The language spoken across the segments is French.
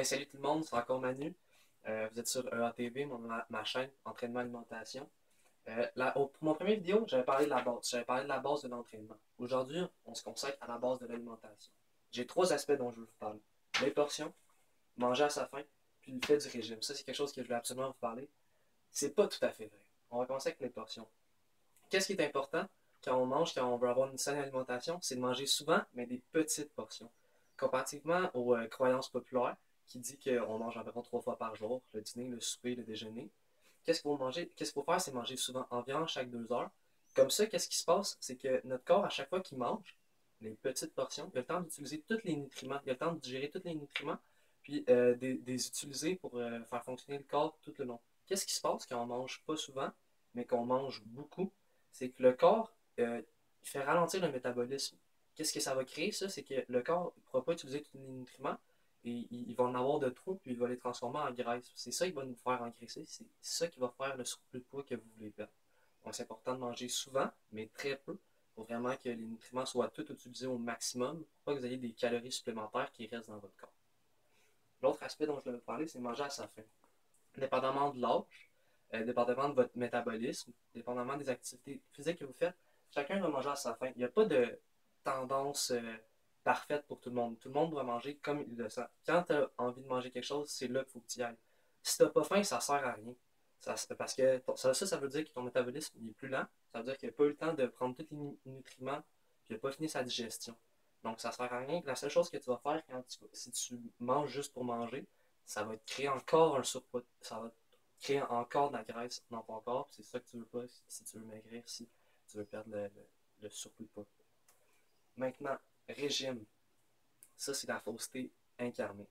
Salut tout le monde, c'est encore Manu. Vous êtes sur EATV, ma chaîne Entraînement Alimentation. Pour mon premier vidéo, j'avais parlé de la base. J'avais parlé de la base de l'entraînement. Aujourd'hui, on se consacre à la base de l'alimentation. J'ai trois aspects dont je veux vous parler. Les portions, manger à sa faim, puis le fait du régime. Ça, c'est quelque chose que je veux absolument vous parler. C'est pas tout à fait vrai. On va commencer avec les portions. Qu'est-ce qui est important quand on mange, quand on veut avoir une saine alimentation? C'est de manger souvent, mais des petites portions. Comparativement aux croyances populaires, qui dit qu'on mange environ 3 fois par jour, le dîner, le souper, le déjeuner. Qu'est-ce qu'il faut manger? Qu'est-ce qu'il faut faire? C'est manger souvent, environ chaque 2 heures. Comme ça, qu'est-ce qui se passe? C'est que notre corps, à chaque fois qu'il mange les petites portions, il a le temps d'utiliser tous les nutriments, il a le temps de digérer tous les nutriments, puis des utiliser pour faire fonctionner le corps tout le long. Qu'est-ce qui se passe quand on mange pas souvent, mais qu'on mange beaucoup? C'est que le corps, il fait ralentir le métabolisme. Qu'est-ce que ça va créer, ça? C'est que le corps ne pourra pas utiliser tous les nutriments et il va en avoir de trop, puis il va les transformer en graisse. C'est ça qui va nous faire engraisser, c'est ça qui va faire le surplus de poids que vous voulez perdre. Donc c'est important de manger souvent, mais très peu, pour vraiment que les nutriments soient tous utilisés au maximum, pour pas que vous ayez des calories supplémentaires qui restent dans votre corps. L'autre aspect dont je vais vous parler, c'est manger à sa faim. Dépendamment de l'âge, dépendamment de votre métabolisme, dépendamment des activités physiques que vous faites, chacun doit manger à sa faim. Il n'y a pas de tendance parfaite pour tout le monde. Tout le monde doit manger comme il le sent. Quand tu as envie de manger quelque chose, c'est là qu'il faut que tu y ailles. Si tu n'as pas faim, ça ne sert à rien. Parce que ça veut dire que ton métabolisme est plus lent. Ça veut dire qu'il n'a pas eu le temps de prendre tous les nutriments, puis il n'a pas fini sa digestion. Donc ça ne sert à rien. La seule chose que tu vas faire si tu manges juste pour manger, ça va te créer encore un surpoids. Ça va créer encore de la graisse dans ton corps. C'est ça que tu veux pas si tu veux maigrir, si tu veux perdre le surplus de poids. Maintenant, régime. Ça, c'est la fausseté incarnée.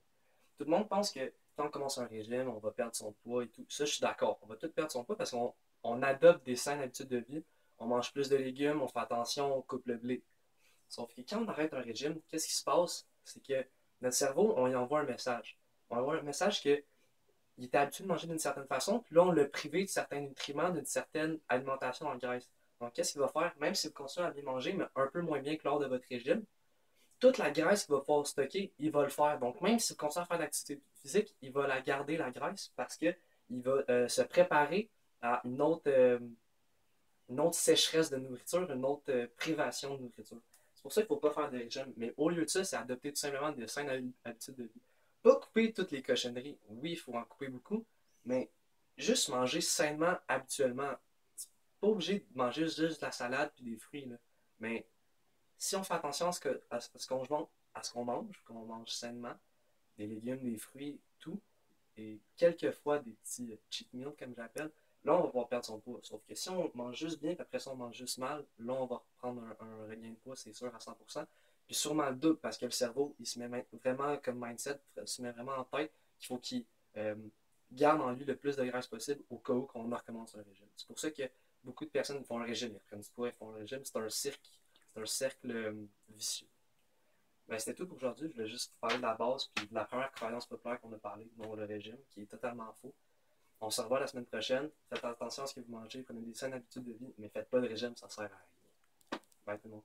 Tout le monde pense que quand on commence un régime, on va perdre son poids et tout. Ça, je suis d'accord. On va tout perdre son poids parce qu'on adopte des saines habitudes de vie. On mange plus de légumes, on fait attention, on coupe le blé. Sauf que quand on arrête un régime, qu'est-ce qui se passe? C'est que notre cerveau, on lui envoie un message. On lui envoie un message que il était habitué de manger d'une certaine façon, puis là, on l'a privé de certains nutriments, d'une certaine alimentation en graisse. Donc, qu'est-ce qu'il va faire? Même si vous continuez à bien manger, mais un peu moins bien que lors de votre régime, toute la graisse qu'il va pouvoir stocker, il va le faire. Donc, même si vous continuez à faire de l'activité physique, il va la garder, la graisse, parce qu'il va se préparer à une autre sécheresse de nourriture, une autre privation de nourriture. C'est pour ça qu'il ne faut pas faire de régime. Mais au lieu de ça, c'est adopter tout simplement de saines habitudes de vie. Pas couper toutes les cochonneries. Oui, il faut en couper beaucoup, mais juste manger sainement habituellement. C'est pas obligé de manger juste de la salade et des fruits. Là. Mais si on fait attention à ce qu'on mange sainement, des légumes, des fruits, tout, et quelquefois des petits cheat meals, comme j'appelle, là, on va pouvoir perdre son poids. Sauf que si on mange juste bien, puis après ça, on mange juste mal, là, on va reprendre un regain de poids, c'est sûr, à 100%. Puis sûrement le double, parce que le cerveau, il se met vraiment comme mindset, il se met vraiment en tête qu'il faut qu'il euh, garde en lui le plus de graisse possible au cas où on recommence un régime. C'est pour ça que beaucoup de personnes font un régime, ils reprennent du poids, ils font un régime, c'est un cercle vicieux. Ben, c'était tout pour aujourd'hui. Je voulais juste vous parler de la base puis de la première croyance populaire qu'on a parlé, dont le régime, qui est totalement faux. On se revoit la semaine prochaine. Faites attention à ce que vous mangez, prenez des saines habitudes de vie, mais faites pas de régime, ça sert à rien. Bye tout le monde.